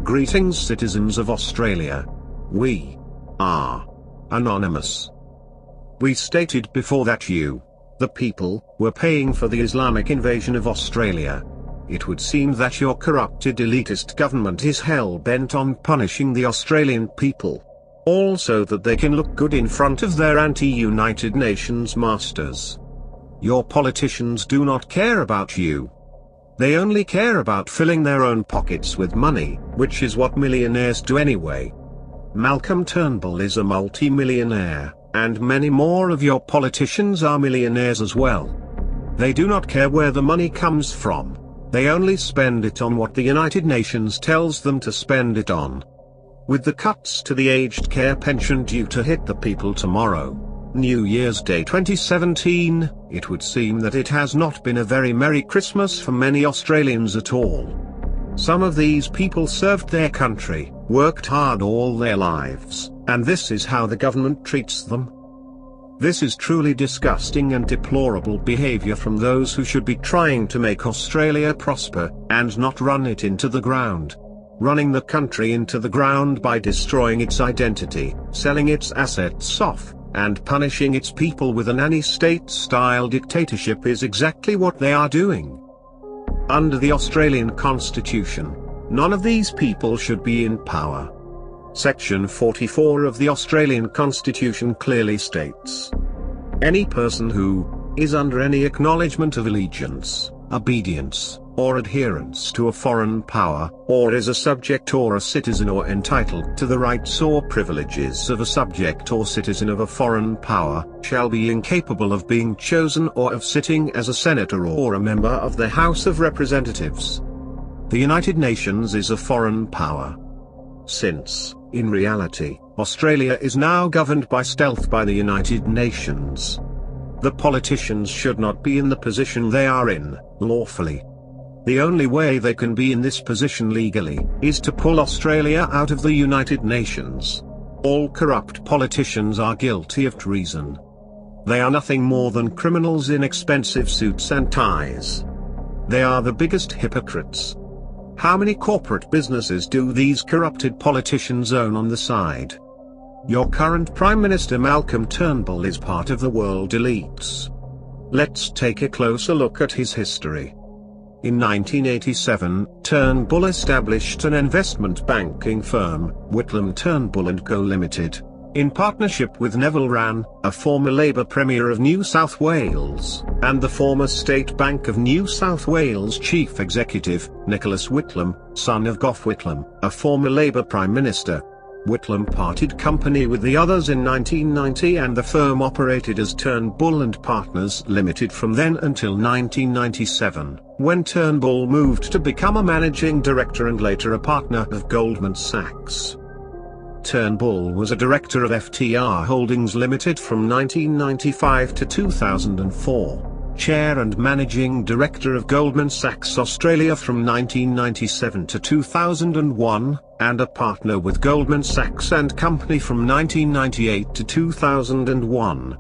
Greetings, citizens of Australia. We are anonymous. We stated before that you, the people, were paying for the Islamic invasion of Australia. It would seem that your corrupted elitist government is hell-bent on punishing the Australian people. Also that they can look good in front of their anti-United Nations masters. Your politicians do not care about you. They only care about filling their own pockets with money, which is what millionaires do anyway. Malcolm Turnbull is a multi-millionaire, and many more of your politicians are millionaires as well. They do not care where the money comes from. They only spend it on what the United Nations tells them to spend it on. With the cuts to the aged care pension due to hit the people tomorrow, New Year's Day 2017, it would seem that it has not been a very Merry Christmas for many Australians at all. Some of these people served their country, worked hard all their lives, and this is how the government treats them. This is truly disgusting and deplorable behaviour from those who should be trying to make Australia prosper, and not run it into the ground. Running the country into the ground by destroying its identity, selling its assets off, and punishing its people with a nanny state-style dictatorship is exactly what they are doing. Under the Australian Constitution, none of these people should be in power. Section 44 of the Australian Constitution clearly states, "Any person who is under any acknowledgement of allegiance, obedience, or adherence to a foreign power, or is a subject or a citizen or entitled to the rights or privileges of a subject or citizen of a foreign power, shall be incapable of being chosen or of sitting as a senator or a member of the House of Representatives." The United Nations is a foreign power. Since, in reality, Australia is now governed by stealth by the United Nations. The politicians should not be in the position they are in, lawfully. The only way they can be in this position legally, is to pull Australia out of the United Nations. All corrupt politicians are guilty of treason. They are nothing more than criminals in expensive suits and ties. They are the biggest hypocrites. How many corporate businesses do these corrupted politicians own on the side? Your current Prime Minister Malcolm Turnbull is part of the world elites. Let's take a closer look at his history. In 1987, Turnbull established an investment banking firm, Turnbull & Co Limited, in partnership with Neville Wran, a former Labour Premier of New South Wales, and the former State Bank of New South Wales Chief Executive, Nicholas Whitlam, son of Gough Whitlam, a former Labour Prime Minister. Whitlam parted company with the others in 1990 and the firm operated as Turnbull & Partners Limited from then until 1997, when Turnbull moved to become a managing director and later a partner of Goldman Sachs. Turnbull was a director of FTR Holdings Limited from 1995 to 2004. Chair and Managing Director of Goldman Sachs Australia from 1997 to 2001, and a partner with Goldman Sachs and Company from 1998 to 2001.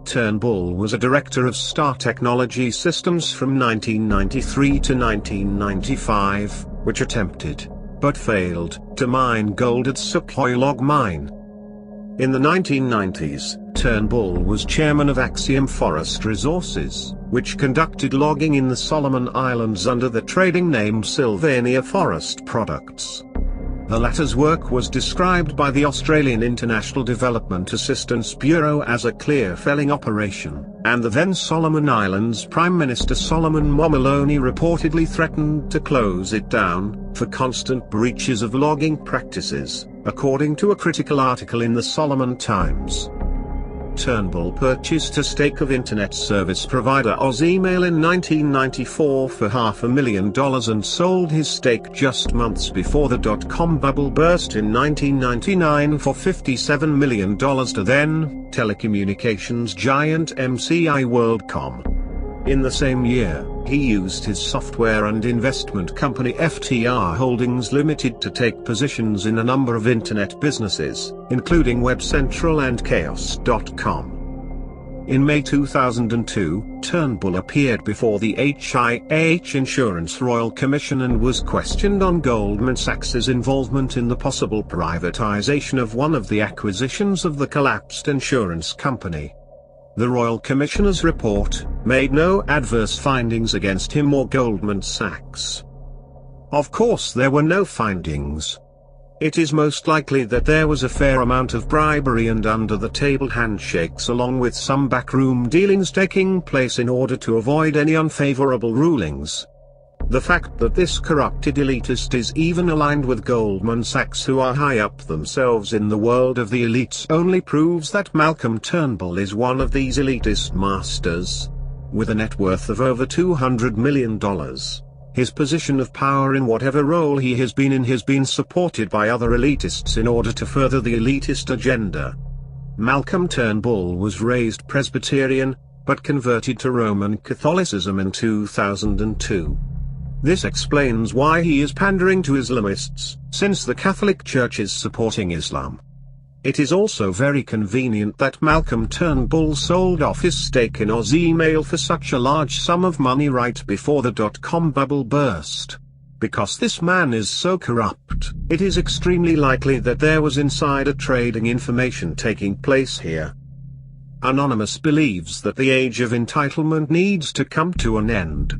Turnbull was a director of Star Technology Systems from 1993 to 1995, which attempted, but failed, to mine gold at Sukhoi Log Mine. In the 1990s, Turnbull was chairman of Axiom Forest Resources, which conducted logging in the Solomon Islands under the trading name Sylvania Forest Products. The latter's work was described by the Australian International Development Assistance Bureau as a clear-felling operation, and the then Solomon Islands Prime Minister Solomon Momoloni reportedly threatened to close it down, for constant breaches of logging practices, according to a critical article in the Solomon Times. Turnbull purchased a stake of internet service provider Ozemail in 1994 for $500,000 and sold his stake just months before the dot-com bubble burst in 1999 for $57 million to then telecommunications giant MCI WorldCom. In the same year, he used his software and investment company FTR Holdings Limited to take positions in a number of internet businesses, including Web Central and Chaos.com. In May 2002, Turnbull appeared before the HIH Insurance Royal Commission and was questioned on Goldman Sachs's involvement in the possible privatization of one of the acquisitions of the collapsed insurance company. The Royal Commissioner's report made no adverse findings against him or Goldman Sachs. Of course, there were no findings. It is most likely that there was a fair amount of bribery and under-the-table handshakes along with some backroom dealings taking place in order to avoid any unfavorable rulings. The fact that this corrupted elitist is even aligned with Goldman Sachs, who are high up themselves in the world of the elites, only proves that Malcolm Turnbull is one of these elitist masters. With a net worth of over $200 million. His position of power in whatever role he has been in has been supported by other elitists in order to further the elitist agenda. Malcolm Turnbull was raised Presbyterian, but converted to Roman Catholicism in 2002. This explains why he is pandering to Islamists, since the Catholic Church is supporting Islam. It is also very convenient that Malcolm Turnbull sold off his stake in Mail for such a large sum of money right before the dot-com bubble burst. Because this man is so corrupt, it is extremely likely that there was insider trading information taking place here. Anonymous believes that the age of entitlement needs to come to an end.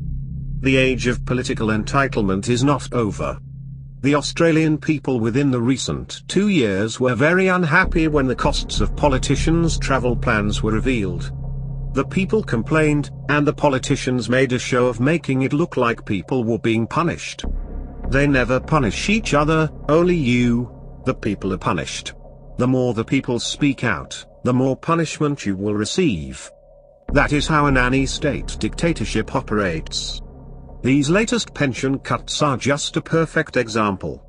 The age of political entitlement is not over. The Australian people within the recent 2 years were very unhappy when the costs of politicians' travel plans were revealed. The people complained, and the politicians made a show of making it look like people were being punished. They never punish each other, only you, the people, are punished. The more the people speak out, the more punishment you will receive. That is how a nanny state dictatorship operates. These latest pension cuts are just a perfect example.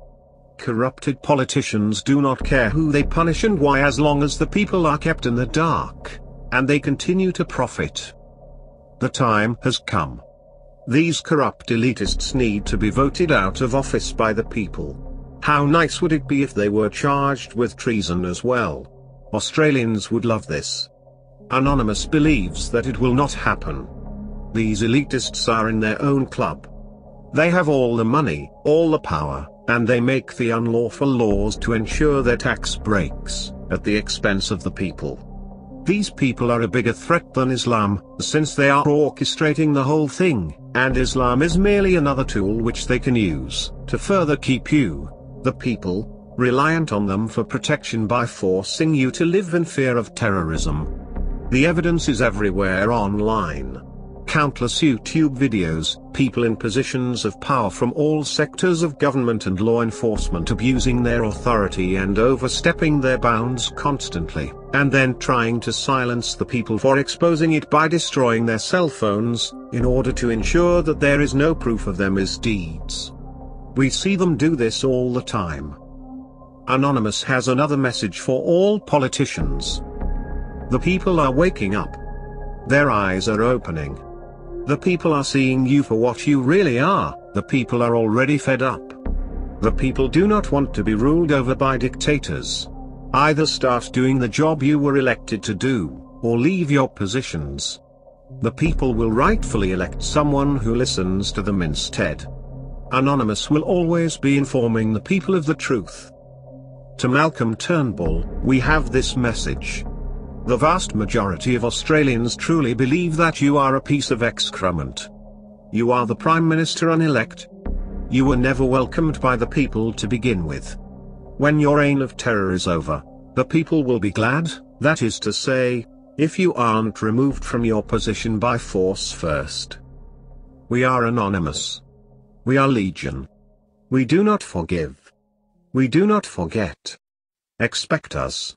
Corrupted politicians do not care who they punish and why, as long as the people are kept in the dark, and they continue to profit. The time has come. These corrupt elitists need to be voted out of office by the people. How nice would it be if they were charged with treason as well? Australians would love this. Anonymous believes that it will not happen. These elitists are in their own club. They have all the money, all the power, and they make the unlawful laws to ensure their tax breaks, at the expense of the people. These people are a bigger threat than Islam, since they are orchestrating the whole thing, and Islam is merely another tool which they can use, to further keep you, the people, reliant on them for protection by forcing you to live in fear of terrorism. The evidence is everywhere online. Countless YouTube videos, people in positions of power from all sectors of government and law enforcement abusing their authority and overstepping their bounds constantly, and then trying to silence the people for exposing it by destroying their cell phones, in order to ensure that there is no proof of their misdeeds. We see them do this all the time. Anonymous has another message for all politicians. The people are waking up. Their eyes are opening. The people are seeing you for what you really are. The people are already fed up. The people do not want to be ruled over by dictators. Either start doing the job you were elected to do, or leave your positions. The people will rightfully elect someone who listens to them instead. Anonymous will always be informing the people of the truth. To Malcolm Turnbull, we have this message. The vast majority of Australians truly believe that you are a piece of excrement. You are the Prime Minister unelect. You were never welcomed by the people to begin with. When your reign of terror is over, the people will be glad, that is to say, if you aren't removed from your position by force first. We are Anonymous. We are Legion. We do not forgive. We do not forget. Expect us.